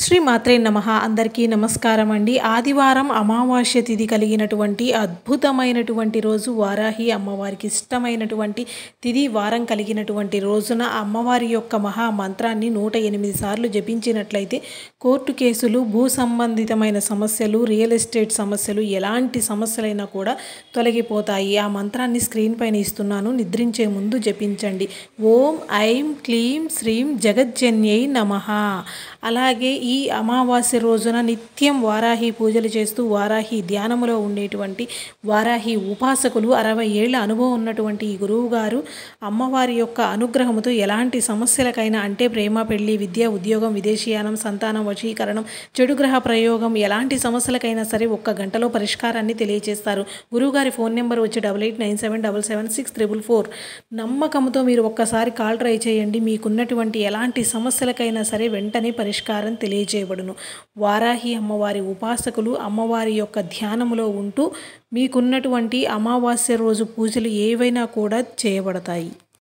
శ్రీ మాత్రే నమః. అందరికీ నమస్కారం అండి. ఆదివారం అమావాస్య తిథి కలిగినటువంటి అద్భుతమైనటువంటి రోజు, వారాహి అమ్మవారికి ఇష్టమైనటువంటి తిథి వారం కలిగినటువంటి రోజున అమ్మవారి యొక్క మహా మంత్రాన్ని 108 సార్లు జపించినట్లయితే కోర్టు కేసులు, భూ సంబంధితమైన సమస్యలు, రియల్ ఎస్టేట్ సమస్యలు, ఎలాంటి సమస్యలైనా కూడా తొలగిపోతాయి. ఆ మంత్రాన్ని స్క్రీన్ పైన ఇస్తున్నాను, నిద్రించే ముందు జపించండి. ఓం ఐం క్లీం శ్రీం జగజ్జన్యై నమః. అలాగే ఈ అమావాస్య రోజున నిత్యం వారాహి పూజలు చేస్తూ వారాహి ధ్యానములో ఉండేటువంటి వారాహి ఉపాసకులు 60 ఏళ్ల అనుభవం ఉన్నటువంటి ఈ గురువు గారు అమ్మవారి యొక్క అనుగ్రహముతో ఎలాంటి సమస్యలకైనా, అంటే ప్రేమ, పెళ్లి, విద్య, ఉద్యోగం, విదేశీయానం, సంతానం, వశీకరణం, చెడు గ్రహ ప్రయోగం, ఎలాంటి సమస్యలకైనా సరే 1 గంటలో పరిష్కారాన్ని తెలియజేస్తారు. గురువుగారి ఫోన్ నెంబర్ వచ్చి 8897776444. నమ్మకంతో మీరు ఒక్కసారి కాల్ ట్రై చేయండి. మీకున్నటువంటి ఎలాంటి సమస్యలకైనా సరే వెంటనే పరిష్కారం తెలియజేయబడును. వారాహి అమ్మవారి ఉపాసకులు అమ్మవారి యొక్క ధ్యానములో ఉంటూ మీకున్నటువంటి అమావాస్య రోజు పూజలు ఏవైనా కూడా చేయబడతాయి.